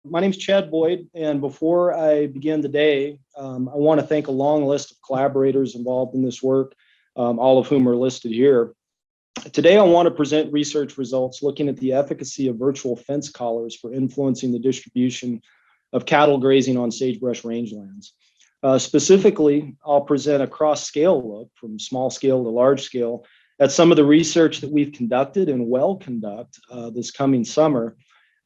My name is Chad Boyd, and before I begin today, I want to thank a long list of collaborators involved in this work, all of whom are listed here. Today, I want to present research results looking at the efficacy of virtual fence collars for influencing the distribution of cattle grazing on sagebrush rangelands. Specifically, I'll present a cross-scale look from small scale to large scale at some of the research that we've conducted and will conduct this coming summer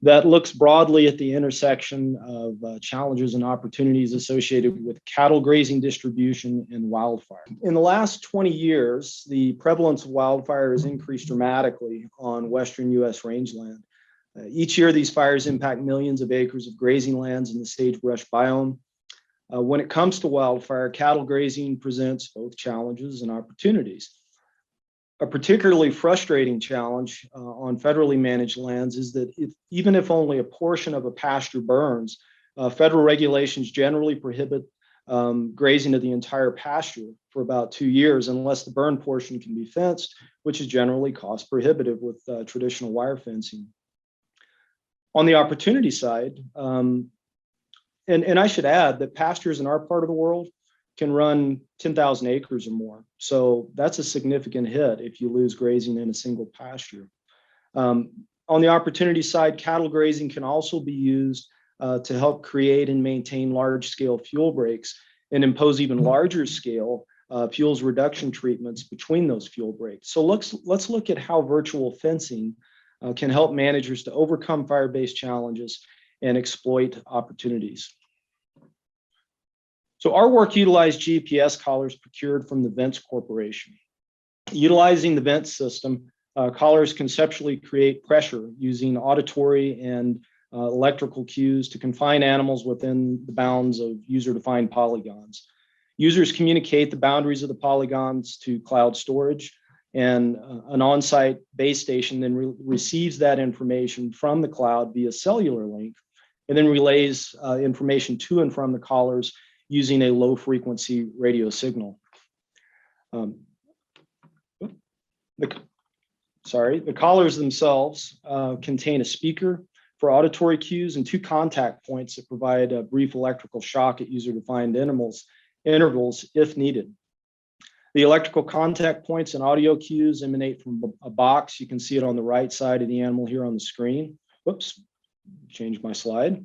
that looks broadly at the intersection of challenges and opportunities associated with cattle grazing distribution and wildfire. In the last 20 years, the prevalence of wildfire has increased dramatically on Western US rangeland. Each year, these fires impact millions of acres of grazing lands in the sagebrush biome. When it comes to wildfire, cattle grazing presents both challenges and opportunities. A particularly frustrating challenge on federally managed lands is that even if only a portion of a pasture burns, federal regulations generally prohibit grazing of the entire pasture for about 2 years unless the burn portion can be fenced, which is generally cost prohibitive with traditional wire fencing. On the opportunity side, and I should add that pastures in our part of the world can run 10,000 acres or more. So that's a significant hit if you lose grazing in a single pasture. On the opportunity side, cattle grazing can also be used to help create and maintain large-scale fuel breaks and impose even larger scale fuels reduction treatments between those fuel breaks. So let's look at how virtual fencing can help managers to overcome fire-based challenges and exploit opportunities. So our work utilized GPS collars procured from the Vents Corporation. Utilizing the Vents system, collars conceptually create pressure using auditory and electrical cues to confine animals within the bounds of user-defined polygons. Users communicate the boundaries of the polygons to cloud storage, and an on-site base station then receives that information from the cloud via cellular link, and then relays information to and from the collars using a low frequency radio signal. The collars themselves contain a speaker for auditory cues and 2 contact points that provide a brief electrical shock at user-defined intervals if needed. The electrical contact points and audio cues emanate from a box. You can see it on the right side of the animal here on the screen. Whoops, change my slide.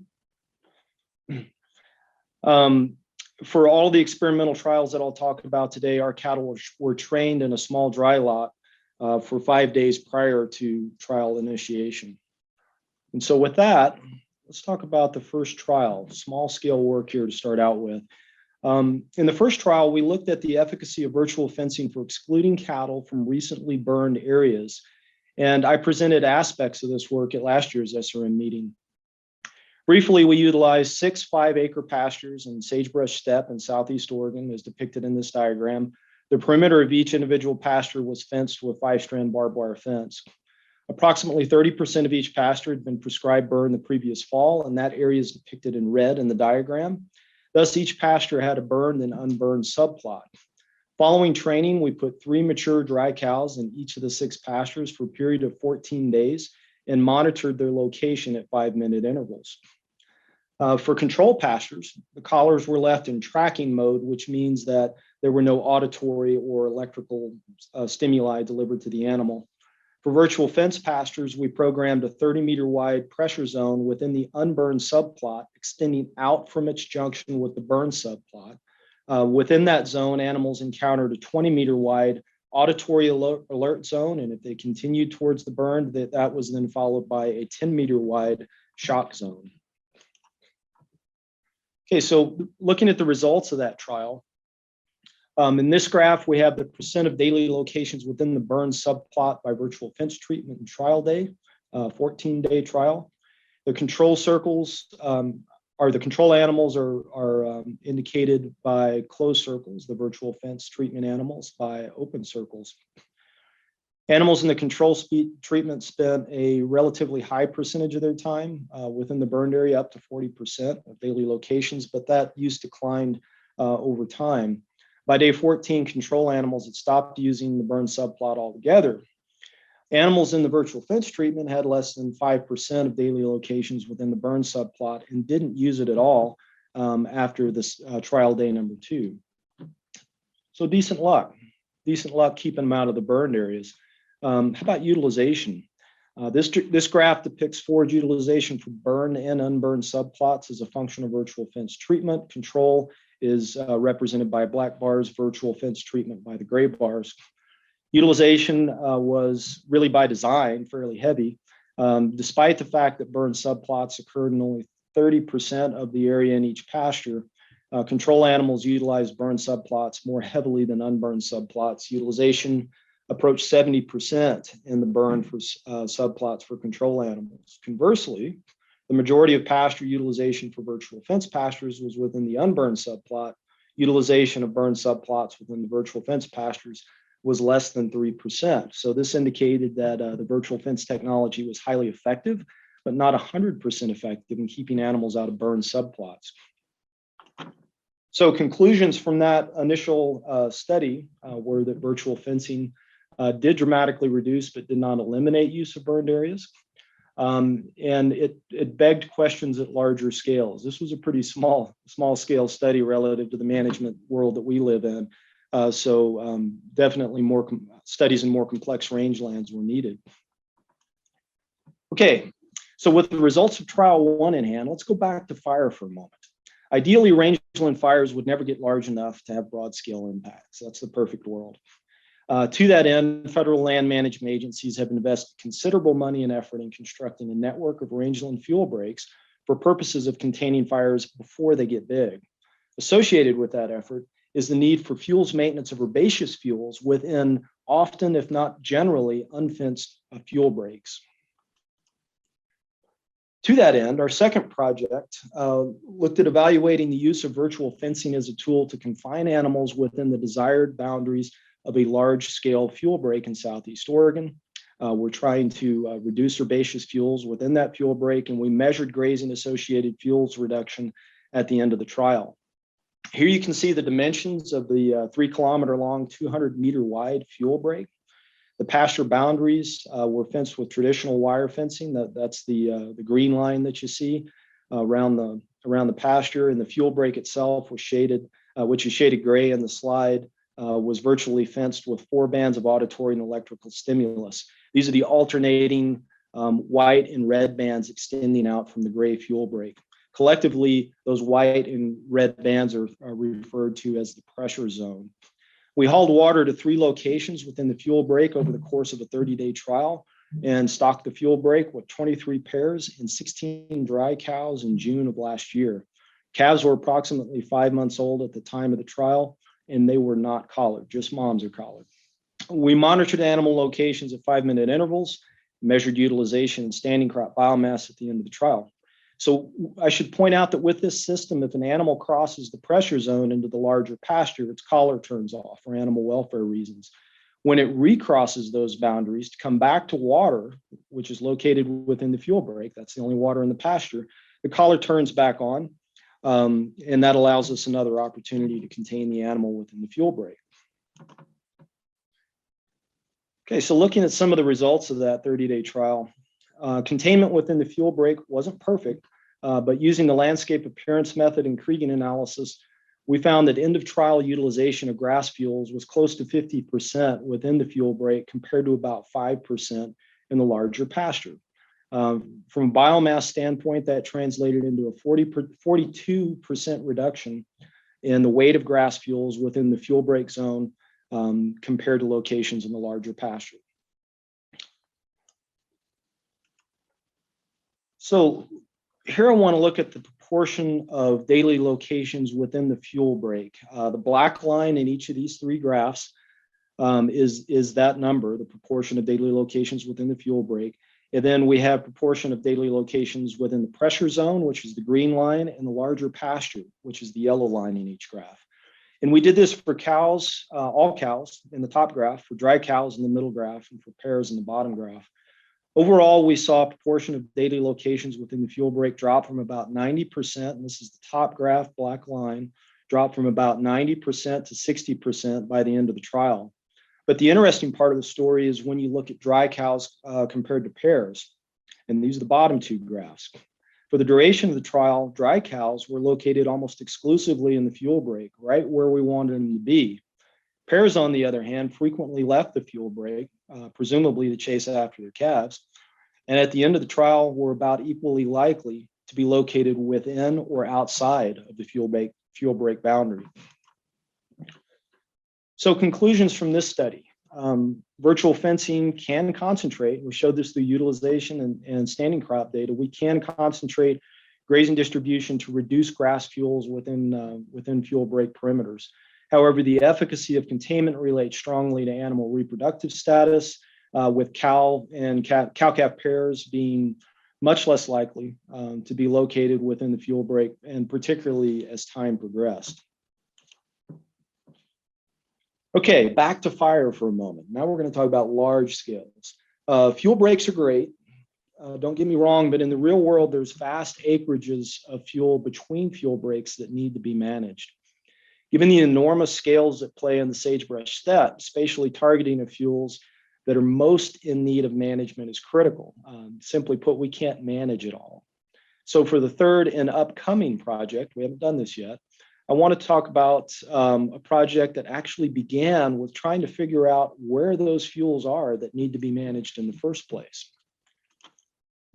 For all the experimental trials that I'll talk about today, our cattle were trained in a small dry lot for 5 days prior to trial initiation. And so with that, let's talk about the first trial, small scale work here to start out with. In the first trial, we looked at the efficacy of virtual fencing for excluding cattle from recently burned areas. And I presented aspects of this work at last year's SRM meeting. Briefly, we utilized 6 5-acre pastures in sagebrush steppe in Southeast Oregon, as depicted in this diagram. The perimeter of each individual pasture was fenced with 5-strand barbed wire fence. Approximately 30% of each pasture had been prescribed burn the previous fall, and that area is depicted in red in the diagram. Thus, each pasture had a burned and unburned subplot. Following training, we put 3 mature dry cows in each of the 6 pastures for a period of 14 days and monitored their location at 5-minute intervals. For control pastures, the collars were left in tracking mode, which means that there were no auditory or electrical stimuli delivered to the animal. For virtual fence pastures, we programmed a 30-meter wide pressure zone within the unburned subplot, extending out from its junction with the burned subplot. Within that zone, animals encountered a 20-meter wide auditory alert zone, and if they continued towards the burn, that was then followed by a 10-meter wide shock zone. Okay, so looking at the results of that trial, in this graph, we have the percent of daily locations within the burn subplot by virtual fence treatment and trial day, 14-day trial. The control circles the control animals are indicated by closed circles, the virtual fence treatment animals by open circles. Animals in the control treatment spent a relatively high percentage of their time within the burned area, up to 40% of daily locations, but that use declined over time. By day 14, control animals had stopped using the burn subplot altogether. Animals in the virtual fence treatment had less than 5% of daily locations within the burn subplot and didn't use it at all after this trial day number 2. So decent luck keeping them out of the burned areas. How about utilization? This graph depicts forage utilization for burn and unburned subplots as a function of virtual fence treatment. Control is represented by black bars, virtual fence treatment by the gray bars. Utilization was really by design fairly heavy, despite the fact that burn subplots occurred in only 30% of the area in each pasture. Control animals utilized burn subplots more heavily than unburned subplots. Utilization approached 70% in the burn for subplots for control animals. Conversely, the majority of pasture utilization for virtual fence pastures was within the unburned subplot. Utilization of burn subplots within the virtual fence pastures was less than 3%. So this indicated that the virtual fence technology was highly effective, but not 100% effective in keeping animals out of burn subplots. So conclusions from that initial study were that virtual fencing did dramatically reduce, but did not eliminate use of burned areas. And it begged questions at larger scales. This was a pretty small scale study relative to the management world that we live in. So definitely more studies in more complex rangelands were needed. Okay, so with the results of trial 1 in hand, let's go back to fire for a moment. Ideally, rangeland fires would never get large enough to have broad scale impacts. That's the perfect world. To that end, federal land management agencies have invested considerable money and effort in constructing a network of rangeland fuel breaks for purposes of containing fires before they get big. Associated with that effort is the need for fuels maintenance of herbaceous fuels within often, if not generally, unfenced fuel breaks. To that end, our second project looked at evaluating the use of virtual fencing as a tool to confine animals within the desired boundaries of a large-scale fuel break in Southeast Oregon. We're trying to reduce herbaceous fuels within that fuel break, and we measured grazing-associated fuels reduction at the end of the trial. Here you can see the dimensions of the 3-kilometer-long, 200-meter-wide fuel break. The pasture boundaries were fenced with traditional wire fencing. That's the green line that you see around the pasture, and the fuel break itself was shaded, which is shaded gray in the slide, was virtually fenced with 4 bands of auditory and electrical stimulus. These are the alternating white and red bands extending out from the gray fuel break. Collectively, those white and red bands are referred to as the pressure zone. We hauled water to 3 locations within the fuel break over the course of a 30-day trial and stocked the fuel break with 23 pairs and 16 dry cows in June of last year. Calves were approximately 5 months old at the time of the trial, and they were not collared, just moms are collared. We monitored animal locations at 5-minute intervals, measured utilization and standing crop biomass at the end of the trial. So I should point out that with this system, if an animal crosses the pressure zone into the larger pasture, its collar turns off for animal welfare reasons. When it recrosses those boundaries to come back to water, which is located within the fuel break, that's the only water in the pasture, the collar turns back on, and that allows us another opportunity to contain the animal within the fuel break. Okay, so looking at some of the results of that 30-day trial, containment within the fuel break wasn't perfect, but using the landscape appearance method and Cregan analysis, we found that end of trial utilization of grass fuels was close to 50% within the fuel break compared to about 5% in the larger pasture. From a biomass standpoint, that translated into a 42% reduction in the weight of grass fuels within the fuel break zone compared to locations in the larger pasture. So here I want to look at the proportion of daily locations within the fuel break. The black line in each of these 3 graphs is that number, the proportion of daily locations within the fuel break. And then we have proportion of daily locations within the pressure zone, which is the green line, and the larger pasture, which is the yellow line in each graph. And we did this for cows, all cows in the top graph, for dry cows in the middle graph, and for pairs in the bottom graph. Overall, we saw a proportion of daily locations within the fuel break drop from about 90%, and this is the top graph, black line, drop from about 90% to 60% by the end of the trial. But the interesting part of the story is when you look at dry cows compared to pairs, and these are the bottom two graphs. For the duration of the trial, dry cows were located almost exclusively in the fuel break, right where we wanted them to be. Pairs, on the other hand, frequently left the fuel break, presumably to chase after their calves, and at the end of the trial were about equally likely to be located within or outside of the fuel break boundary. So conclusions from this study. Virtual fencing can concentrate. We showed this through utilization and standing crop data. We can concentrate grazing distribution to reduce grass fuels within fuel break perimeters. However, the efficacy of containment relates strongly to animal reproductive status, with cow and cow-calf pairs being much less likely to be located within the fuel break, and particularly as time progressed. Okay, back to fire for a moment. Now we're going to talk about large scales. Fuel breaks are great. Don't get me wrong, but in the real world, there's vast acreages of fuel between fuel breaks that need to be managed. Given the enormous scales at play in the sagebrush steppe, spatially targeting of fuels that are most in need of management is critical. Simply put, we can't manage it all. So for the third and upcoming project, we haven't done this yet, I want to talk about a project that actually began with trying to figure out where those fuels are that need to be managed in the first place.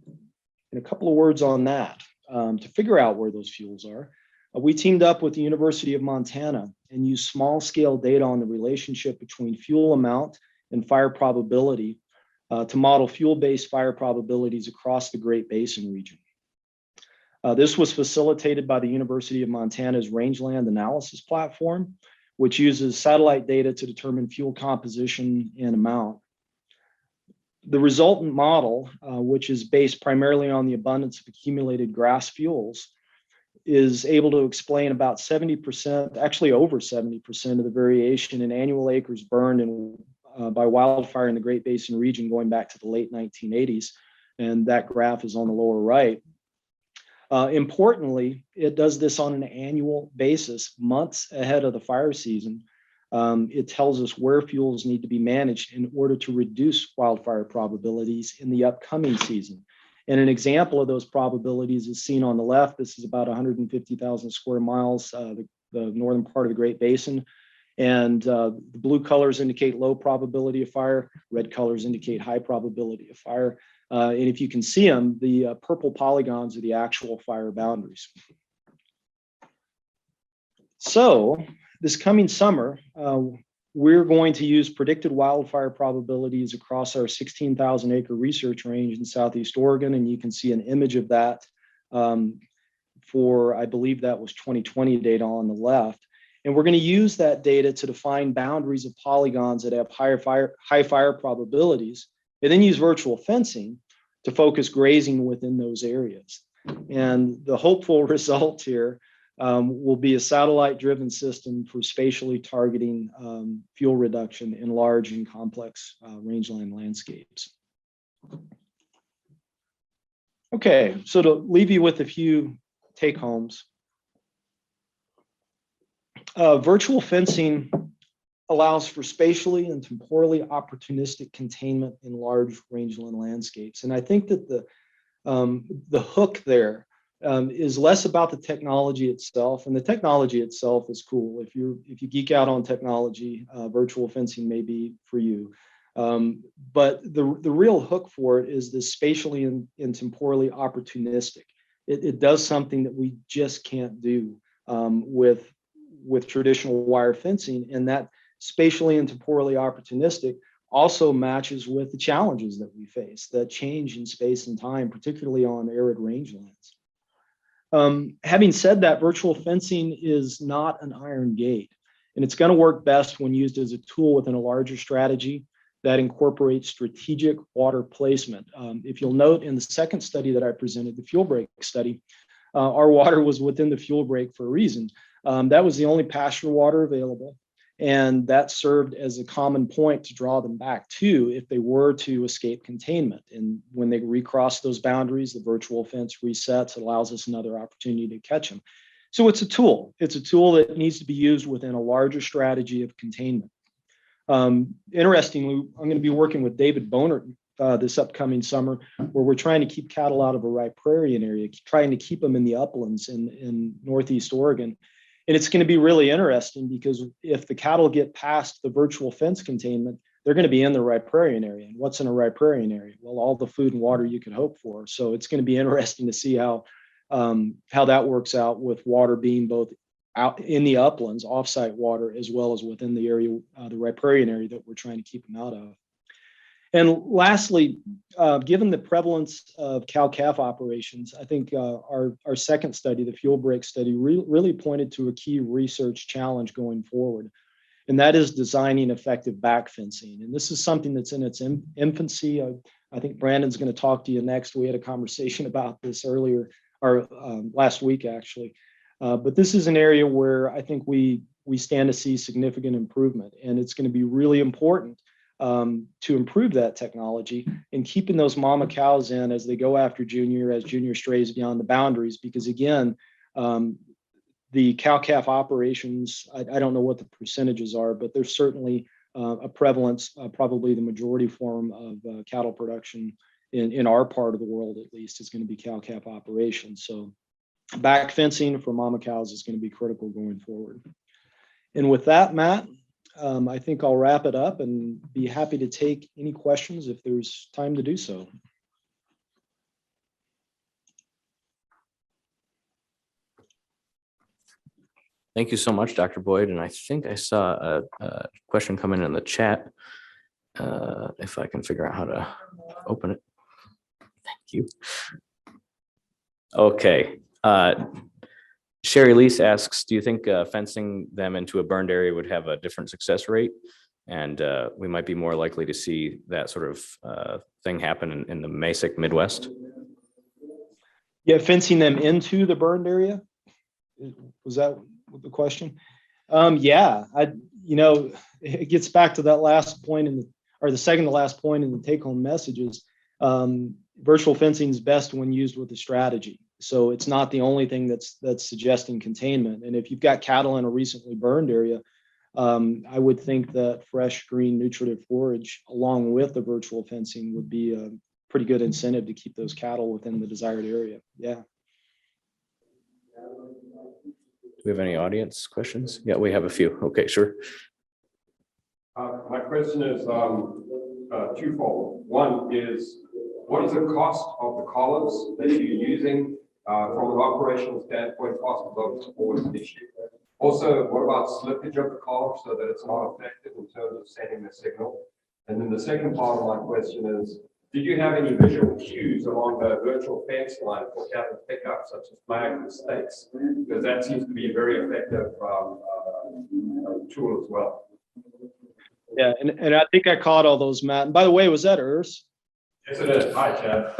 And a couple of words on that. To figure out where those fuels are, we teamed up with the University of Montana and used small-scale data on the relationship between fuel amount and fire probability to model fuel-based fire probabilities across the Great Basin region. This was facilitated by the University of Montana's rangeland analysis platform, which uses satellite data to determine fuel composition and amount. The resultant model, which is based primarily on the abundance of accumulated grass fuels, is able to explain about 70%, actually over 70% of the variation in annual acres burned by wildfire in the Great Basin region going back to the late 1980s. And that graph is on the lower right. Importantly, it does this on an annual basis, months ahead of the fire season. It tells us where fuels need to be managed in order to reduce wildfire probabilities in the upcoming season. And an example of those probabilities is seen on the left. This is about 150,000 square miles, the northern part of the Great Basin. And the blue colors indicate low probability of fire. Red colors indicate high probability of fire. And if you can see them, the purple polygons are the actual fire boundaries. So this coming summer, we're going to use predicted wildfire probabilities across our 16,000 acre research range in Southeast Oregon. And you can see an image of that for, I believe that was 2020 data on the left. And we're going to use that data to define boundaries of polygons that have high fire probabilities, and then use virtual fencing to focus grazing within those areas. And the hopeful result here will be a satellite-driven system for spatially targeting fuel reduction in large and complex rangeland landscapes. Okay, so to leave you with a few take-homes, virtual fencing allows for spatially and temporally opportunistic containment in large rangeland landscapes. And I think that the hook there is less about the technology itself, and the technology itself is cool. If you geek out on technology, virtual fencing may be for you. But the real hook for it is this spatially and temporally opportunistic. It does something that we just can't do with traditional wire fencing, and that spatially and temporally opportunistic also matches with the challenges that we face, that change in space and time, particularly on arid rangelands. Having said that, virtual fencing is not an iron gate, and it's going to work best when used as a tool within a larger strategy that incorporates strategic water placement. If you'll note in the second study that I presented, the fuel break study, our water was within the fuel break for a reason. That was the only pasture water available, and that served as a common point to draw them back to if they were to escape containment. And when they recross those boundaries, the virtual fence resets. It allows us another opportunity to catch them. So it's a tool. It's a tool that needs to be used within a larger strategy of containment. Interestingly, I'm going to be working with David Boner this upcoming summer, where we're trying to keep cattle out of a riparian area, trying to keep them in the uplands in Northeast Oregon. And it's going to be really interesting because if the cattle get past the virtual fence containment, they're going to be in the riparian area. And what's in a riparian area? Well, all the food and water you could hope for. So it's going to be interesting to see how that works out, with water being both out in the uplands, offsite water, as well as within the area, the riparian area that we're trying to keep them out of. And lastly, given the prevalence of cow-calf operations, I think our second study, the fuel break study, really pointed to a key research challenge going forward, and that is designing effective back fencing. And this is something that's in its infancy. I think Brandon's going to talk to you next. We had a conversation about this earlier, or last week actually. But this is an area where I think we stand to see significant improvement, and it's going to be really important to improve that technology and keeping those mama cows in as they go after junior, as junior strays beyond the boundaries. Because again, the cow-calf operations, I don't know what the percentages are, but there's certainly a prevalence, probably the majority form of cattle production in our part of the world, at least, is going to be cow-calf operations. So back fencing for mama cows is going to be critical going forward. And with that, Matt, I think I'll wrap it up and be happy to take any questions if there's time to do so. Thank you so much, Dr. Boyd. And I think I saw a question come in the chat. If I can figure out how to open it. Thank you. Okay. Sherry Lease asks, do you think fencing them into a burned area would have a different success rate? And we might be more likely to see that sort of thing happen in the Masic Midwest? Yeah, fencing them into the burned area? Was that the question? Yeah, it gets back to that last point or the second to last point in the take-home messages. Virtual fencing is best when used with a strategy. So it's not the only thing that's suggesting containment. And if you've got cattle in a recently burned area, I would think that fresh, green, nutritive forage, along with the virtual fencing, would be a pretty good incentive to keep those cattle within the desired area. Yeah. Do we have any audience questions? Yeah, we have a few. Okay, sure. My question is twofold. One is, what is the cost of the collars that you're using from an operational standpoint? Cost is always an issue. Also, what about slippage of the collar so that it's not affected in terms of sending the signal? And then the second part of my question is, did you have any visual cues along the virtual fence line for cattle pickup, such as flags and stakes? Because that seems to be a very effective tool as well. Yeah, and I think I caught all those, Matt. And by the way, was that Urs? Yes, it is. Hi, Chad.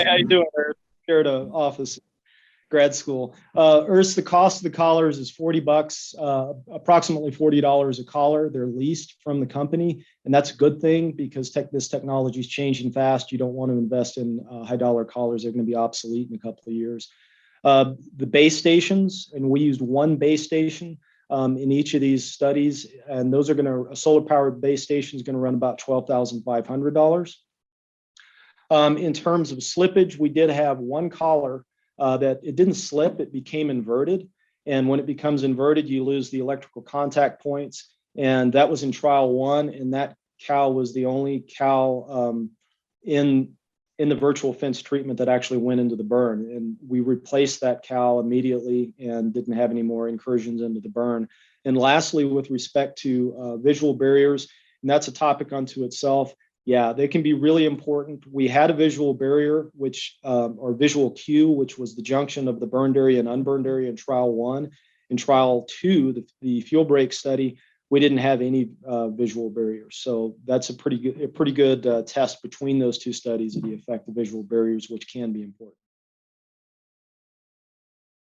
How you doing, Urs? Here at office, grad school. Urs, the cost of the collars is $40, approximately $40 a collar. They're leased from the company, and that's a good thing because this technology is changing fast. You don't want to invest in high-dollar collars. They're going to be obsolete in a couple of years. The base stations, and we used one base station in each of these studies, and those are a solar-powered base station is going to run about $12,500. In terms of slippage, we did have one collar that it didn't slip, it became inverted. And when it becomes inverted, you lose the electrical contact points. And that was in trial 1. And that cow was the only cow in the virtual fence treatment that actually went into the burn. And we replaced that cow immediately and didn't have any more incursions into the burn. And lastly, with respect to visual barriers, and that's a topic unto itself. Yeah, they can be really important. We had a visual barrier, or visual cue, which was the junction of the burned area and unburned area in trial 1. In trial 2, the fuel break study, we didn't have any visual barriers. So that's a pretty good test between those two studies of the effect of visual barriers, which can be important.